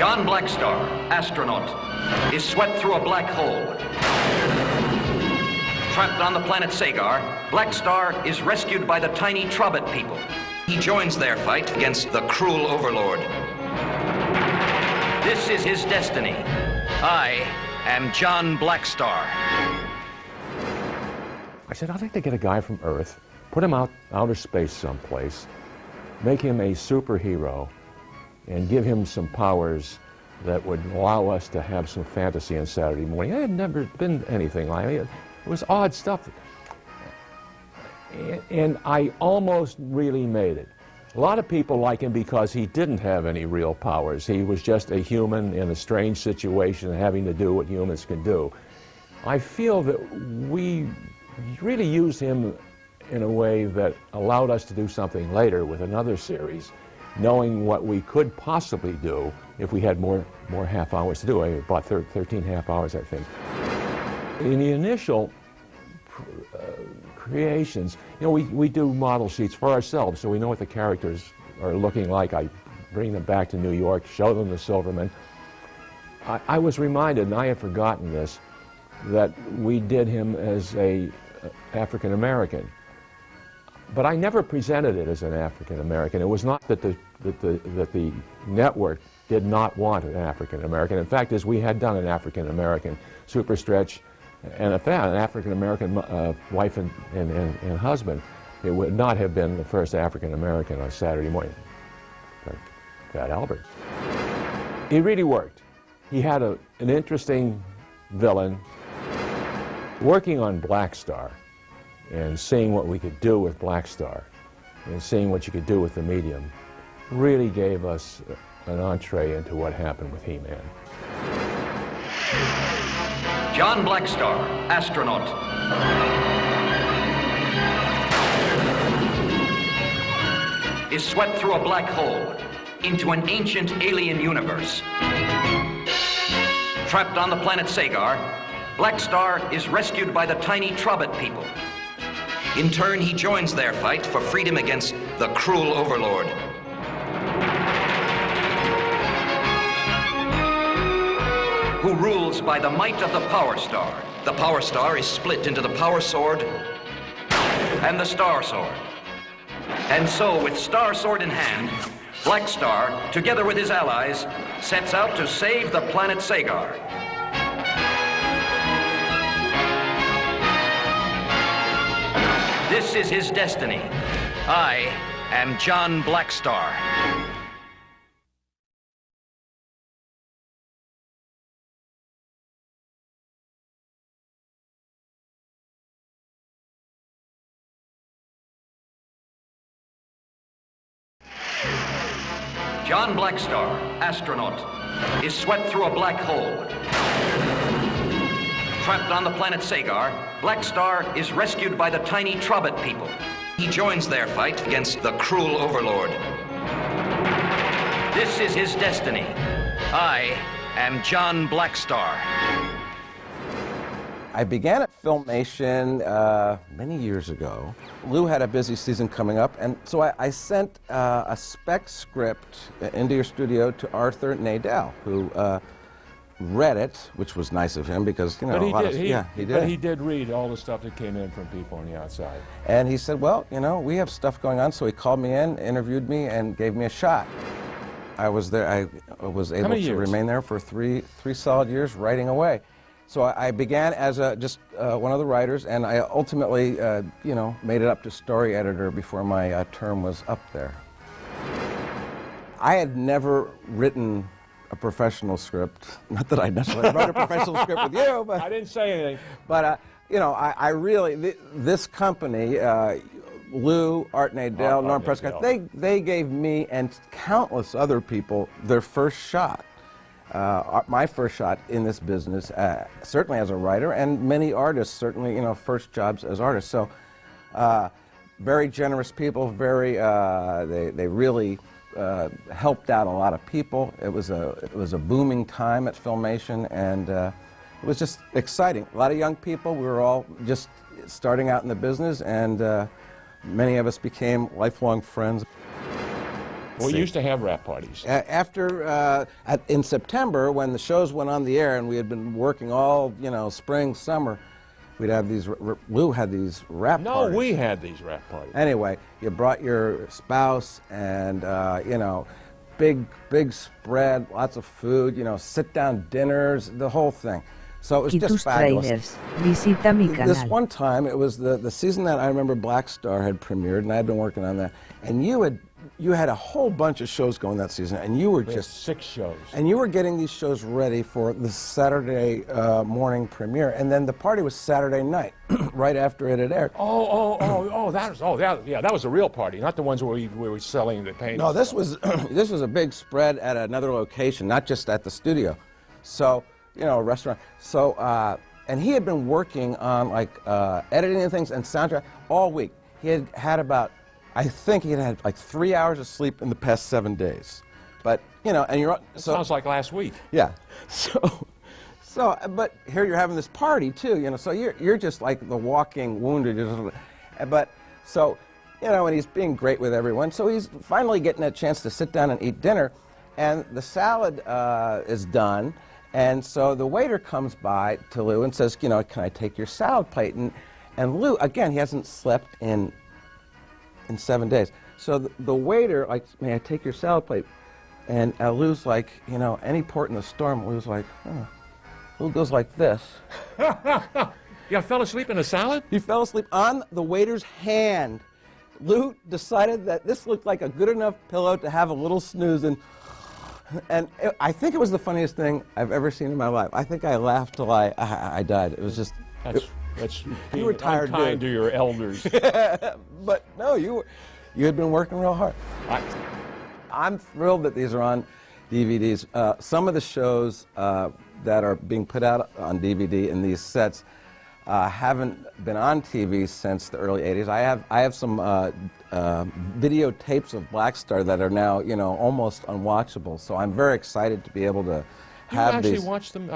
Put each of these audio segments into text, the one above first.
John Blackstar, astronaut, is swept through a black hole. Trapped on the planet Sagar, Blackstar is rescued by the tiny Trobbit people. He joins their fight against the cruel overlord. This is his destiny. I am John Blackstar. I said, I'd like to get a guy from Earth, put him out outer space someplace, make him a superhero, and give him some powers that would allow us to have some fantasy on Saturday morning. I had never been anything like it. It was odd stuff. And I almost really made it. A lot of people like him because he didn't have any real powers. He was just a human in a strange situation having to do what humans can do. I feel that we really used him in a way that allowed us to do something later with another series, knowing what we could possibly do if we had more half hours to do. About 13 half hours, I think. In the initial creations, you know, we do model sheets for ourselves, so we know what the characters are looking like. I bring them back to New York, show them the Silverman. I was reminded, and I had forgotten this, that we did him as a African American. But I never presented it as an African American. It was not that the network did not want an African American. In fact, as we had done an African American super stretch, and an African American wife and husband, it would not have been the first African American on Saturday morning. Fat Albert. He really worked. He had an interesting villain. Working on Blackstar and seeing what we could do with Blackstar and seeing what you could do with the medium really gave us an entree into what happened with He-Man. John Blackstar, astronaut. Is swept through a black hole into an ancient alien universe. Trapped on the planet Sagar, Blackstar is rescued by the tiny Trobbit people. In turn, he joins their fight for freedom against the cruel overlord. Who rules by the might of the Power Star. The Power Star is split into the Power Sword and the Star Sword. And so, with Star Sword in hand, Blackstar, together with his allies, sets out to save the planet Sagar. This is his destiny. I am John Blackstar. John Blackstar, astronaut, is swept through a black hole. Trapped on the planet Sagar, Blackstar is rescued by the tiny Trobbit people. He joins their fight against the cruel overlord. This is his destiny. I am John Blackstar. I began at Filmation many years ago. Lou had a busy season coming up, and so I sent a spec script into your studio to Arthur Nadel, who read it, which was nice of him because, you know, he did. But he did read all the stuff that came in from people on the outside. And he said, well, you know, we have stuff going on, so he called me in, interviewed me, and gave me a shot. I was there. I was able to remain there for three solid years, writing away. So I began as just one of the writers, and I ultimately, you know, made it up to story editor before my term was up there. I had never written a professional script. Not that I necessarily wrote a professional script with you, but I didn't say anything. But you know, I really this company, Lou, Art Nadel, Norm Prescott, they gave me and countless other people their first shot. My first shot in this business, certainly as a writer, and many artists, certainly, you know, first jobs as artists. So, very generous people, very, they really helped out a lot of people. It was a booming time at Filmation, and it was just exciting. A lot of young people. We were all just starting out in the business, and many of us became lifelong friends. We used to have wrap parties. In September, when the shows went on the air and we had been working all, spring, summer, we'd have these, Lou had these wrap parties. No, we had these wrap parties. Anyway, you brought your spouse and, big spread, lots of food, sit-down dinners, the whole thing. So it was just fabulous. Visita mi canal. This one time, it was the season that I remember Blackstar had premiered, and I had been working on that. And you had a whole bunch of shows going that season, and you were just 6 shows. And you were getting these shows ready for the Saturday morning premiere, and then the party was Saturday night, right after it had aired. That was a real party, not the ones where we were selling the paint. No, this was this was a big spread at another location, not just at the studio. So, a restaurant. So, and he had been working on editing things and soundtrack all week. He had about, I think he had like 3 hours of sleep in the past 7 days. But, and you're... Sounds like last week. Yeah. So, but here you're having this party too, so you're just like the walking wounded. But, so, and he's being great with everyone. So he's finally getting a chance to sit down and eat dinner. And the salad is done. And so the waiter comes by to Lou and says, can I take your salad plate? And Lou, again, he hasn't slept in 7 days. So the waiter, may I take your salad plate? And Lou's like, any port in the storm, Lou's like, Lou goes like this. You fell asleep in a salad? He fell asleep on the waiter's hand. Lou decided that this looked like a good enough pillow to have a little snooze in. And I think it was the funniest thing I've ever seen in my life. I think I laughed till I died. It was just... That's you were tired, unkind to your elders. But no, you had been working real hard. I'm thrilled that these are on DVDs. Some of the shows that are being put out on DVD in these sets haven't been on TV since the early 80s. I have some videotapes of Blackstar that are now, almost unwatchable. So I'm very excited to be able to have these. You actually watch them?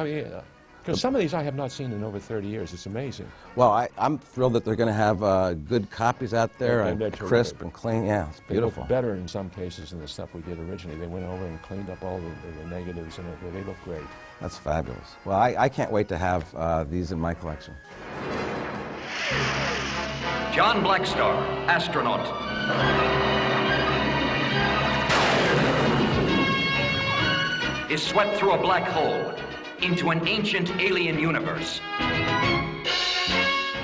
Because some of these I have not seen in over 30 years. It's amazing. Well, I'm thrilled that they're going to have good copies out there and crisp and clean. Yeah, it's beautiful. They look better in some cases than the stuff we did originally. They went over and cleaned up all the negatives, and they look great. That's fabulous. Well, I can't wait to have these in my collection. John Blackstar, astronaut. Is swept through a black hole into an ancient alien universe.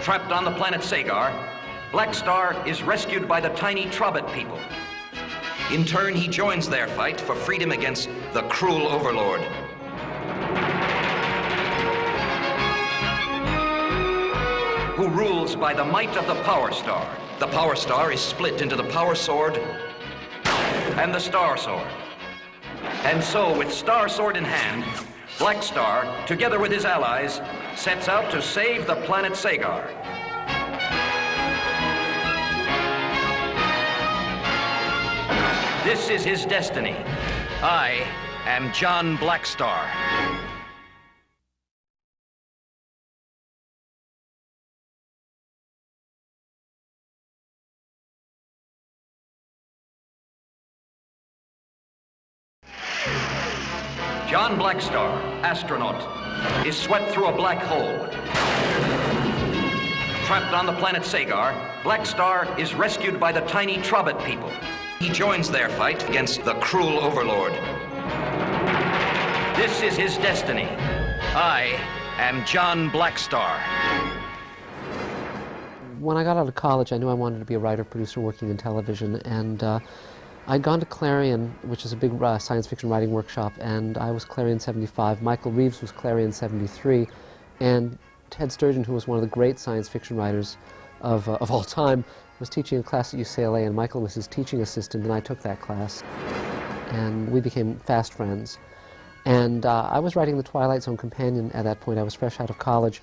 Trapped on the planet Sagar, Blackstar is rescued by the tiny Trobit people. In turn, he joins their fight for freedom against the cruel overlord. Who rules by the might of the Power Star. The Power Star is split into the Power Sword and the Star Sword. And so, with Star Sword in hand, Blackstar, together with his allies, sets out to save the planet Sagar. This is his destiny. I am John Blackstar. John Blackstar, astronaut, is swept through a black hole. Trapped on the planet Sagar, Blackstar is rescued by the tiny Trobit people. He joins their fight against the cruel overlord. This is his destiny. I am John Blackstar. When I got out of college, I knew I wanted to be a writer, producer working in television, and I'd gone to Clarion, which is a big science fiction writing workshop, and I was Clarion 75. Michael Reeves was Clarion 73, and Ted Sturgeon, who was one of the great science fiction writers of all time, was teaching a class at UCLA, and Michael was his teaching assistant, and I took that class. And we became fast friends. And I was writing The Twilight Zone Companion at that point. I was fresh out of college,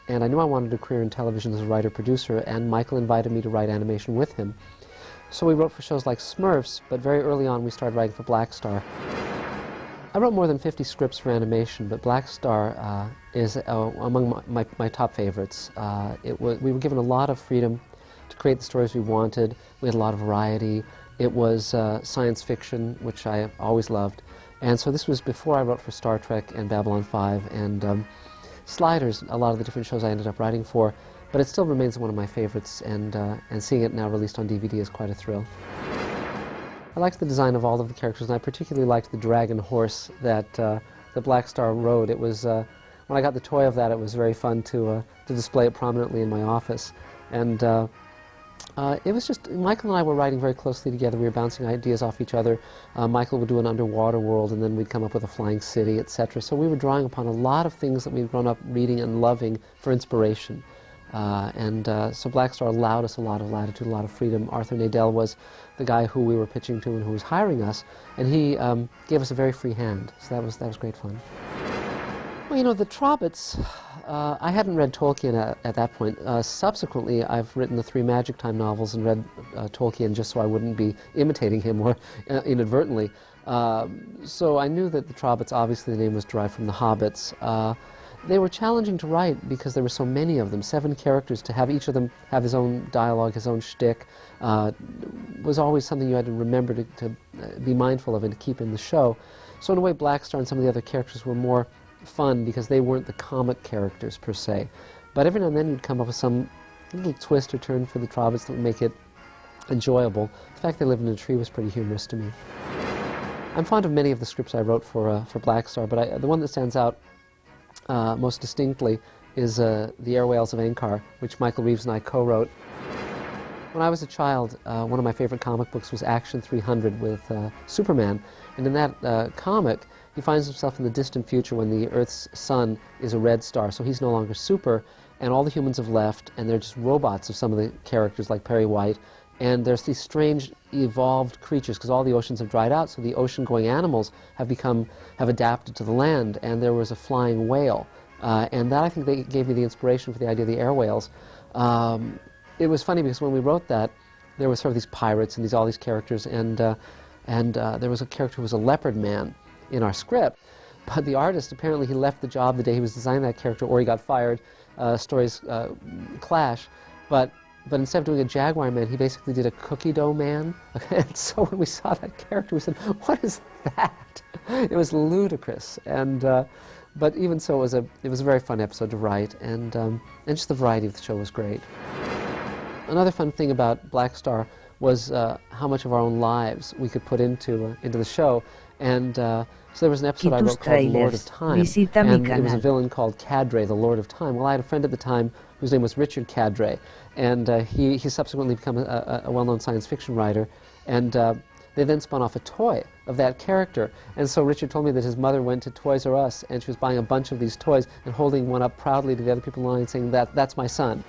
and I knew I wanted a career in television as a writer-producer, and Michael invited me to write animation with him. So we wrote for shows like Smurfs, but very early on we started writing for Blackstar. I wrote more than 50 scripts for animation, but Blackstar is among my top favorites. We were given a lot of freedom to create the stories we wanted. We had a lot of variety. It was science fiction, which I always loved. And so this was before I wrote for Star Trek and Babylon 5 and Sliders, a lot of the different shows I ended up writing for. But it still remains one of my favorites, and seeing it now released on DVD is quite a thrill. I liked the design of all of the characters, and I particularly liked the dragon horse that the Blackstar rode. It was, when I got the toy of that, it was very fun to display it prominently in my office. And it was just, Michael and I were writing very closely together. We were bouncing ideas off each other. Michael would do an underwater world, and then we'd come up with a flying city, etc. So we were drawing upon a lot of things that we'd grown up reading and loving for inspiration. So Blackstar allowed us a lot of latitude, a lot of freedom. Arthur Nadell was the guy who we were pitching to and who was hiring us, and he gave us a very free hand. So that was great fun. Well, you know, the Trobbits, I hadn't read Tolkien at that point. Subsequently, I've written the 3 Magic Time novels and read Tolkien just so I wouldn't be imitating him or inadvertently. So I knew that the Trobbits, obviously the name was derived from the Hobbits. They were challenging to write because there were so many of them, 7 characters. To have each of them have his own dialogue, his own shtick, was always something you had to remember to be mindful of and to keep in the show. So in a way, Blackstar and some of the other characters were more fun because they weren't the comic characters per se. But every now and then you'd come up with some little twist or turn for the Trobbits that would make it enjoyable. The fact they lived in a tree was pretty humorous to me. I'm fond of many of the scripts I wrote for Blackstar, but the one that stands out most distinctly is The Air Whales of Ankar, which Michael Reeves and I co-wrote. When I was a child, one of my favorite comic books was Action 300 with Superman, and in that comic he finds himself in the distant future when the Earth's sun is a red star, so he's no longer super, and all the humans have left, and they're just robots of some of the characters like Perry White, and there's these strange evolved creatures because all the oceans have dried out, so the ocean-going animals have adapted to the land, and there was a flying whale, and that I think they gave me the inspiration for the idea of the air whales. It was funny because when we wrote that, there was sort of these pirates and all these characters, and there was a character who was a leopard man in our script, but the artist, apparently he left the job the day he was designing that character, or he got fired. Stories clash, but instead of doing a jaguar man, he basically did a cookie dough man. And so when we saw that character, we said, "What is that?" It was ludicrous, and but even so, it was a very fun episode to write, and just the variety of the show was great. Another fun thing about Blackstar was how much of our own lives we could put into the show, and so there was an episode I wrote called Lord of Time, and it was a villain called Cadre, the Lord of Time. Well, I had a friend at the time whose name was Richard Cadre, and he subsequently became a well-known science fiction writer, and they then spun off a toy of that character. And so Richard told me that his mother went to Toys R Us, and she was buying a bunch of these toys and holding one up proudly to the other people in line saying, that's my son.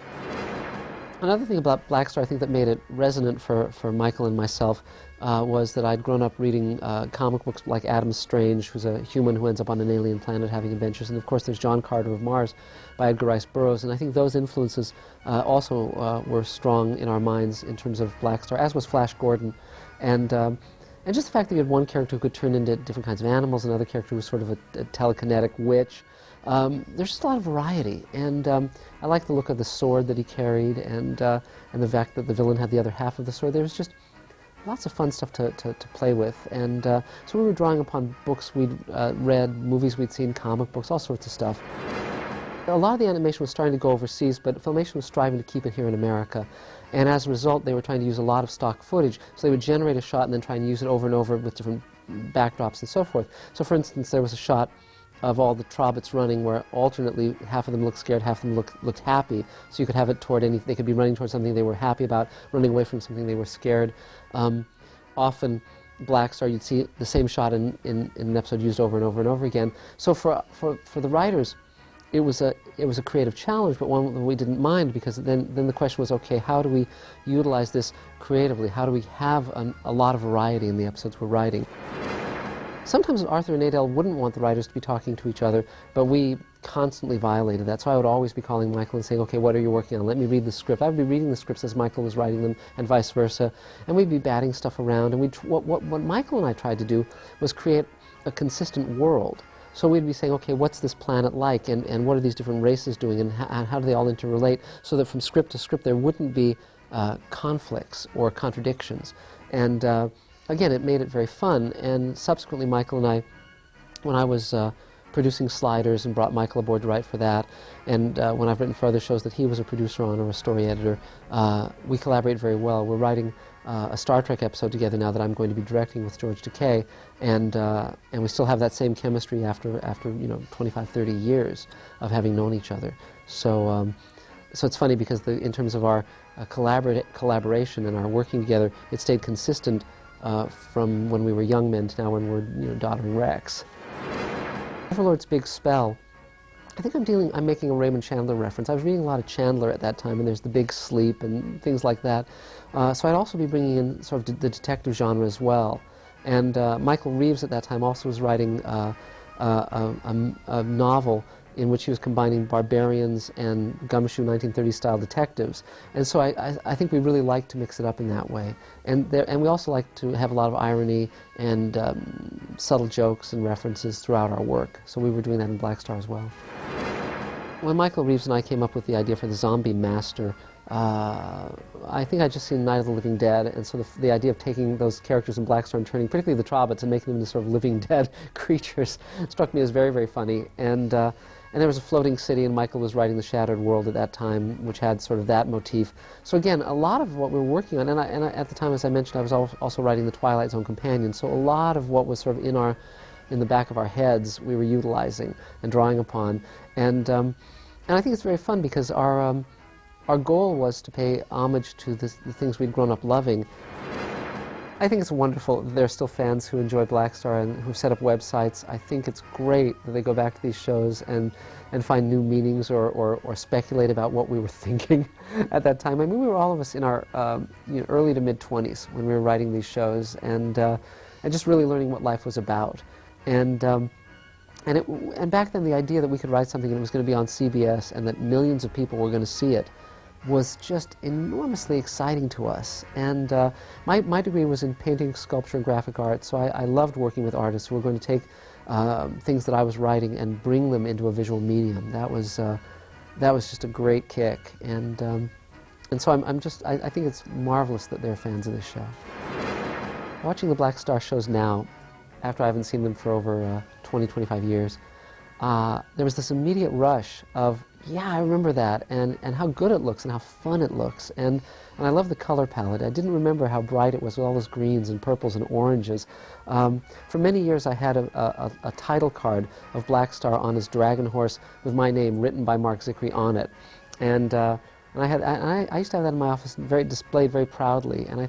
Another thing about Blackstar I think that made it resonant for Michael and myself was that I'd grown up reading comic books like Adam Strange, who's a human who ends up on an alien planet having adventures, and of course there's John Carter of Mars by Edgar Rice Burroughs, and I think those influences also were strong in our minds in terms of Blackstar, as was Flash Gordon, and just the fact that you had one character who could turn into different kinds of animals, another character who was sort of a telekinetic witch. There's just a lot of variety, and I like the look of the sword that he carried, and the fact that the villain had the other half of the sword. There was just lots of fun stuff to play with, and so we were drawing upon books we'd read, movies we'd seen, comic books, all sorts of stuff. A lot of the animation was starting to go overseas, but Filmation was striving to keep it here in America, and as a result they were trying to use a lot of stock footage, so they would generate a shot and then try and use it over and over with different backdrops and so forth. So for instance, there was a shot of all the Trobbits running where alternately half of them looked scared, half of them looked happy, so you could have it toward they could be running towards something they were happy about, running away from something they were scared. Often Blackstar, you'd see the same shot in an episode used over and over and over again. So for the writers, it was a creative challenge, but one that we didn't mind, because then the question was, okay, how do we utilize this creatively? How do we have a lot of variety in the episodes we're writing? Sometimes Arthur and Nadell wouldn't want the writers to be talking to each other, but we constantly violated that. So I would always be calling Michael and saying, okay, what are you working on? Let me read the script. I would be reading the scripts as Michael was writing them, and vice versa. And we'd be batting stuff around. And what Michael and I tried to do was create a consistent world. So we'd be saying, okay, what's this planet like? And what are these different races doing? And how do they all interrelate? So that from script to script there wouldn't be conflicts or contradictions. And again, it made it very fun. And subsequently, Michael and I, when I was producing Sliders and brought Michael aboard to write for that, and when I've written for other shows that he was a producer on or a story editor, we collaborate very well. We're writing a Star Trek episode together now that I'm going to be directing with George Takei, and we still have that same chemistry after 25, 30 years of having known each other. So so it's funny because in terms of our collaboration and our working together, it stayed consistent from when we were young men to now when we're doddering wrecks. Overlord's big spell, I think I'm making a Raymond Chandler reference. I was reading a lot of Chandler at that time, and there's The Big Sleep and things like that. So I'd also be bringing in sort of the detective genre as well. And Michael Reeves at that time also was writing a novel in which he was combining barbarians and gumshoe 1930s style detectives. And so I think we really like to mix it up in that way. And we also like to have a lot of irony and subtle jokes and references throughout our work. So we were doing that in Blackstar as well. When Michael Reeves and I came up with the idea for the Zombie Master, I think I'd just seen Night of the Living Dead, and so the idea of taking those characters in Blackstar and turning, particularly the Trobits, and making them into sort of living dead creatures struck me as very, very funny. And there was a floating city, and Michael was writing The Shattered World at that time, which had sort of that motif. So again, a lot of what we were working on, and at the time, as I mentioned, I was also writing The Twilight Zone Companion, so a lot of what was sort of in the back of our heads, we were utilizing and drawing upon. And I think it's very fun because our goal was to pay homage to the things we'd grown up loving. I think it's wonderful that there are still fans who enjoy Blackstar and who've set up websites. I think it's great that they go back to these shows and find new meanings or speculate about what we were thinking at that time. I mean, we were all of us in our early to mid-20s when we were writing these shows and just really learning what life was about. And back then, the idea that we could write something and it was going to be on CBS and that millions of people were going to see it was just enormously exciting to us. And my degree was in painting, sculpture, and graphic art, so I loved working with artists who were going to take things that I was writing and bring them into a visual medium. That was just a great kick. And so I think it's marvelous that they're fans of this show. Watching the Blackstar shows now, after I haven't seen them for over 20, 25 years, there was this immediate rush of, yeah, I remember that, and how good it looks and how fun it looks. And I love the color palette. I didn't remember how bright it was with all those greens and purples and oranges. For many years I had a title card of Blackstar on his dragon horse with my name written by Mark Zicree on it. And I used to have that in my office, displayed very proudly. And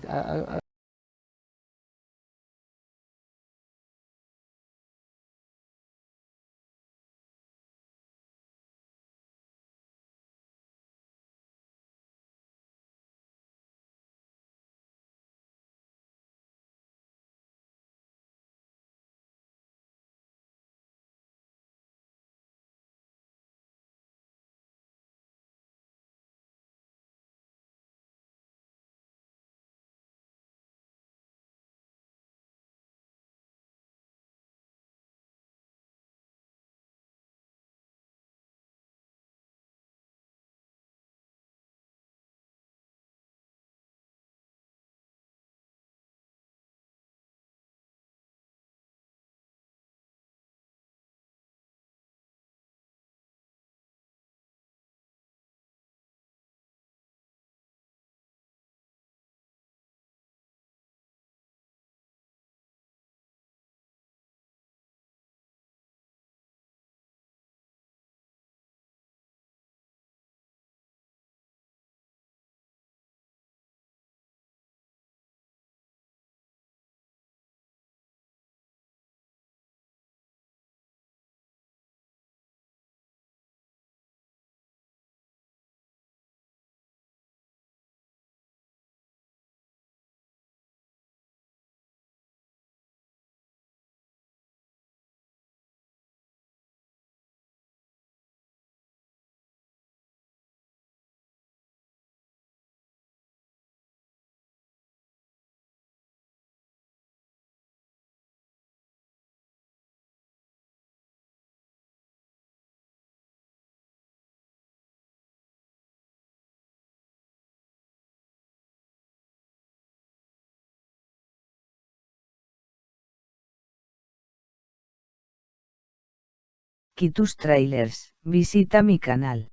aquí tus trailers, visita mi canal.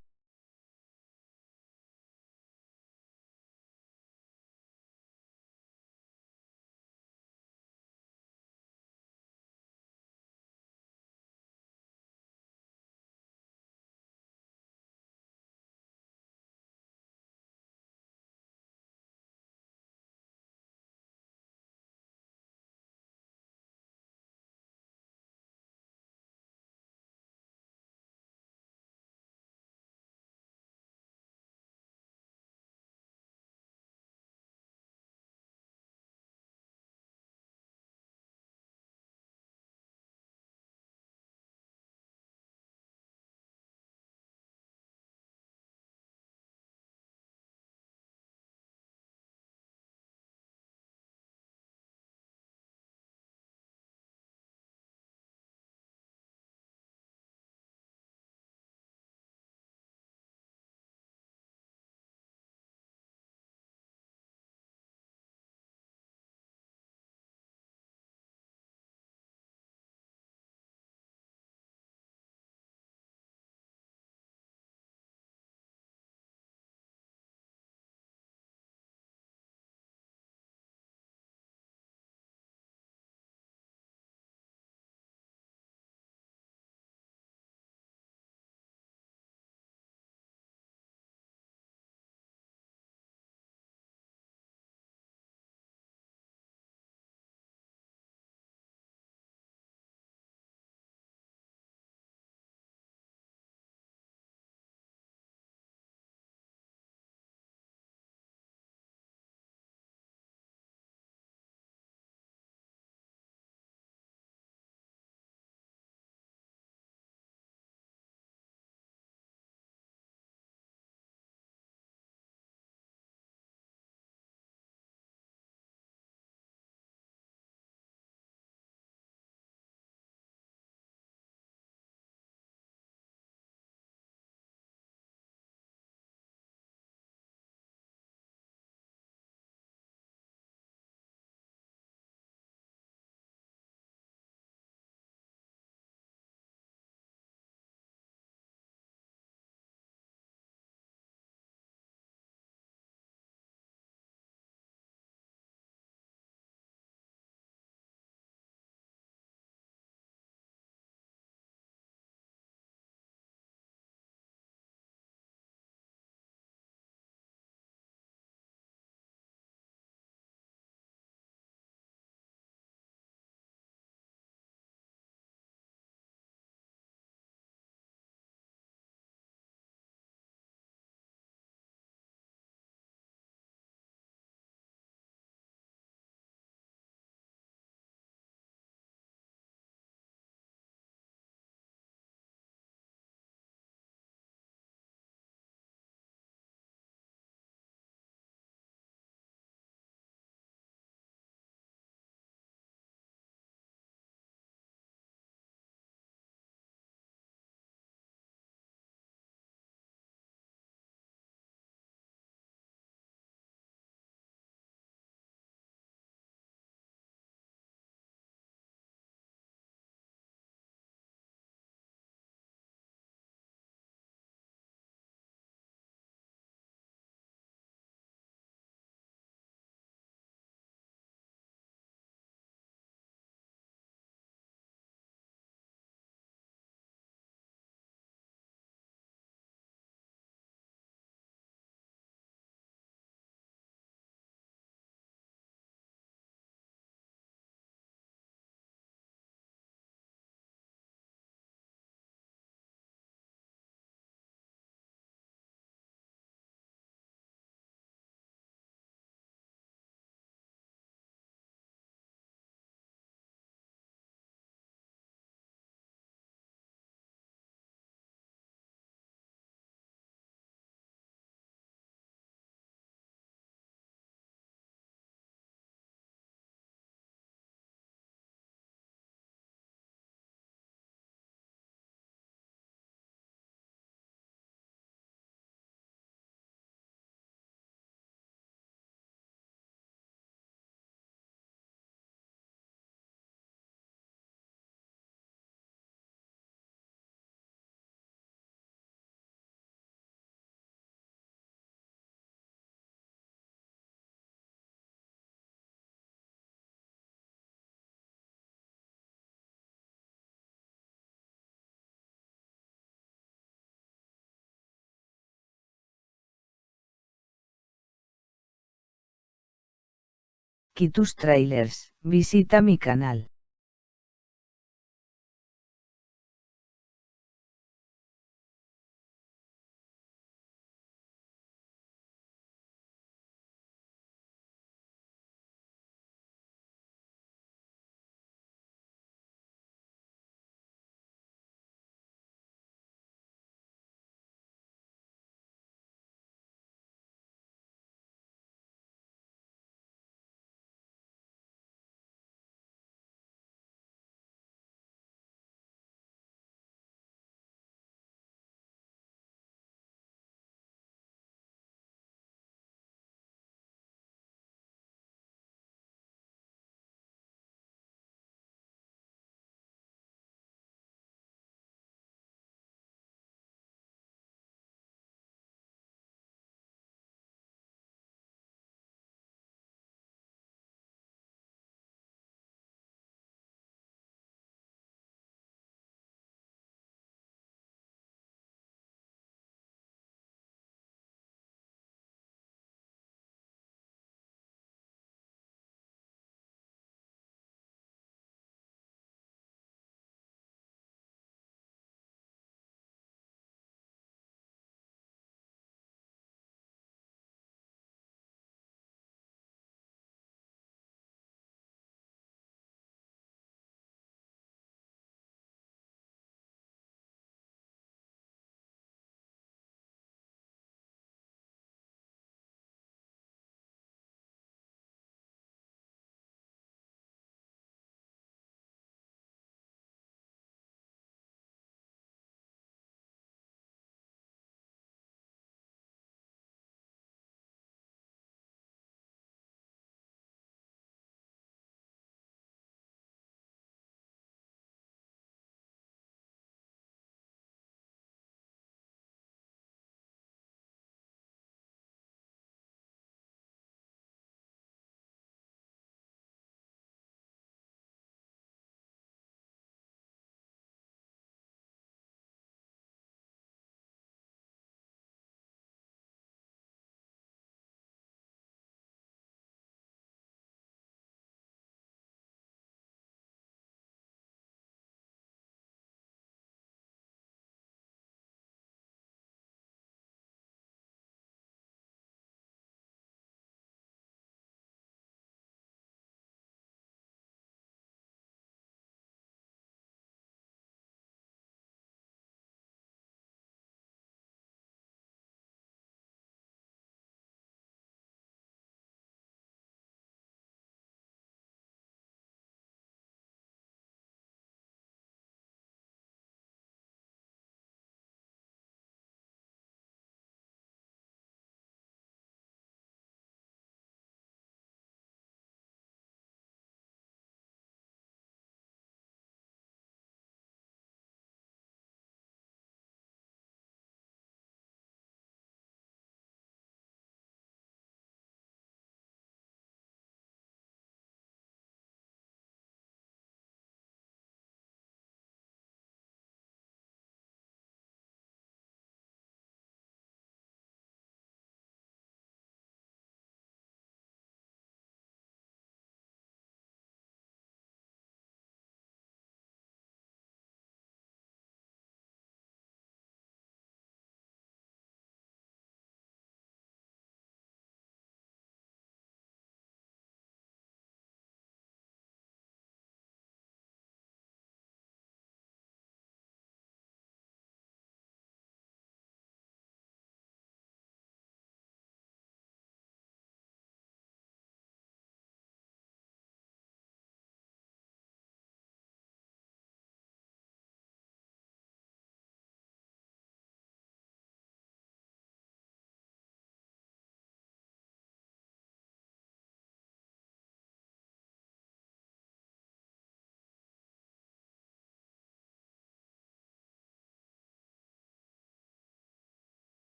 aquí tus trailers, visita mi canal.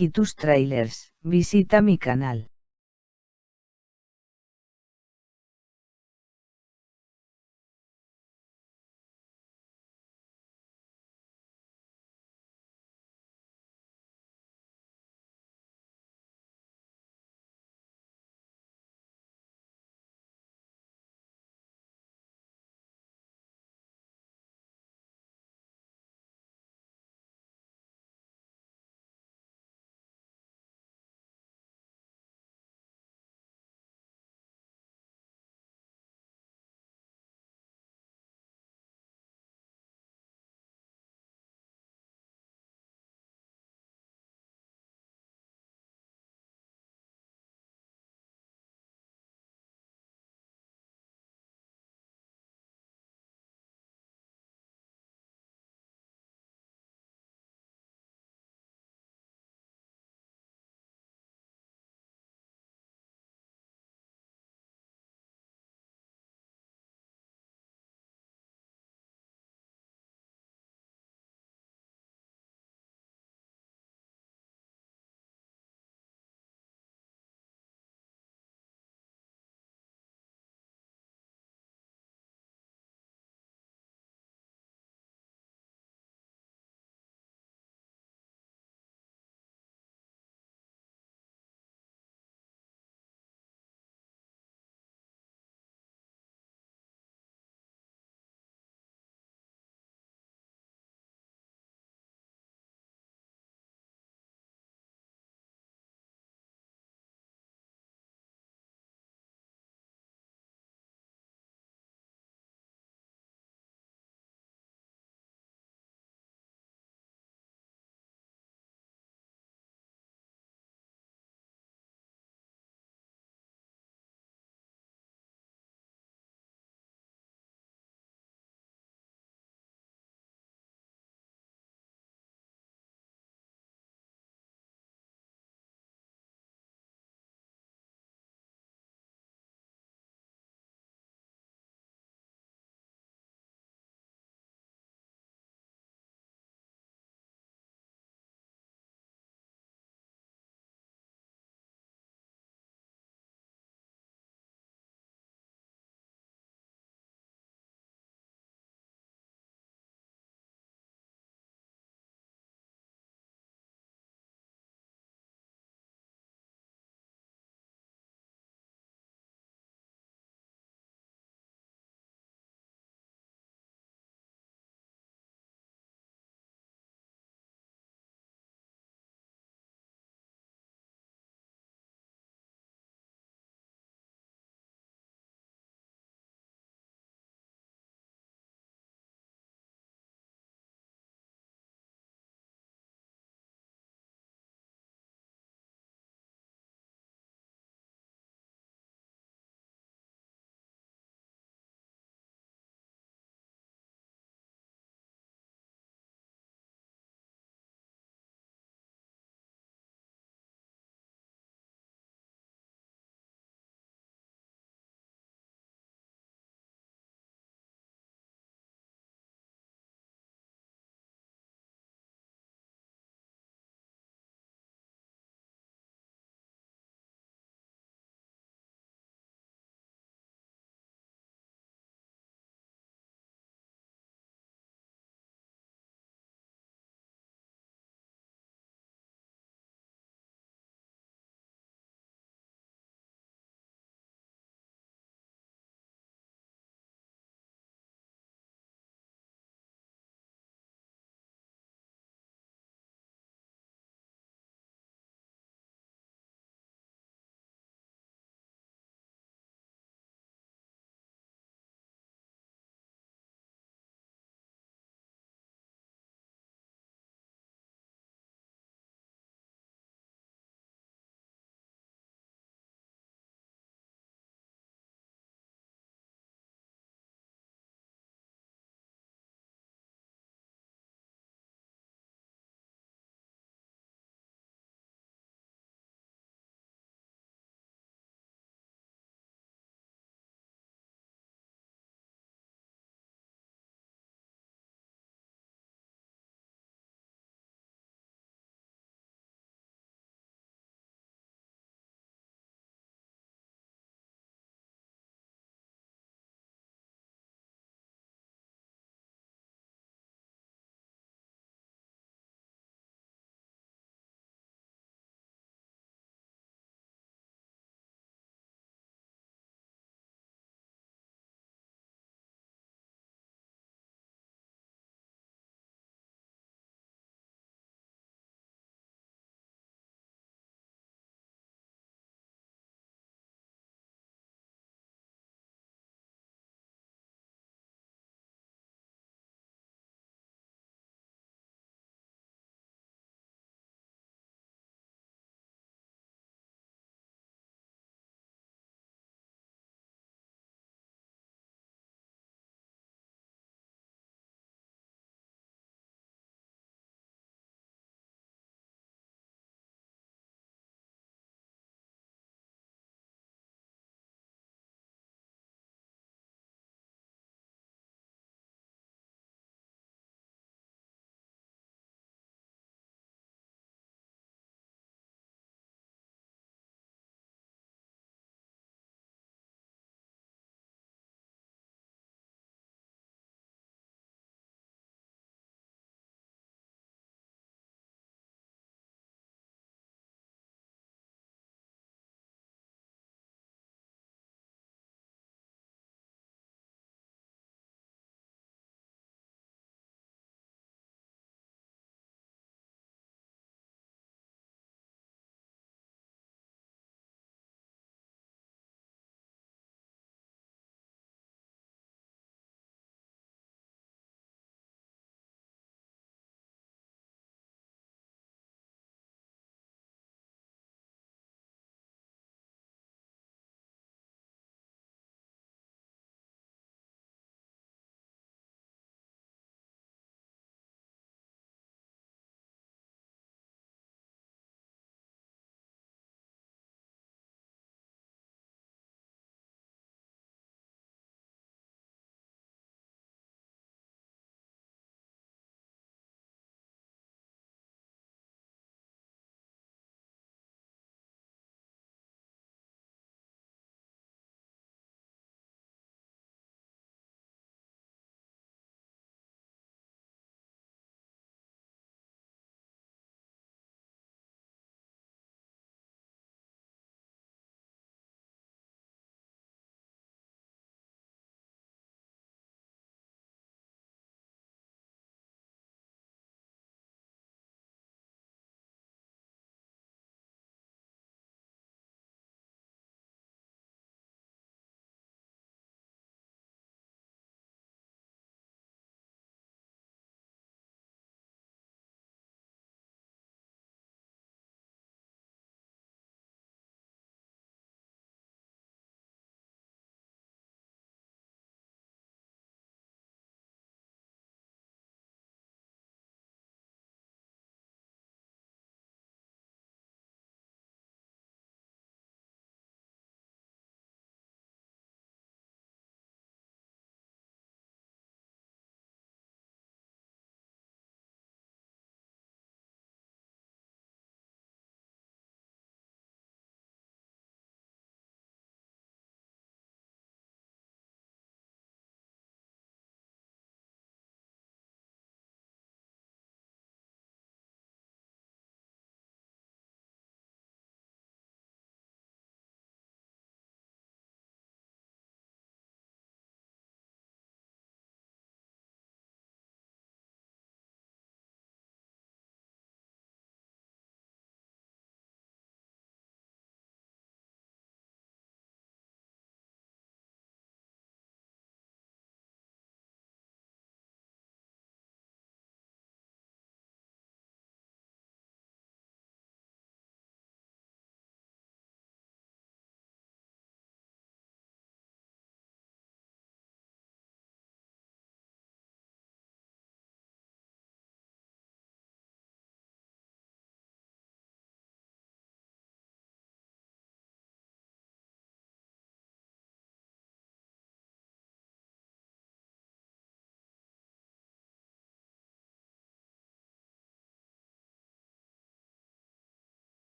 aquí tus trailers, visita mi canal.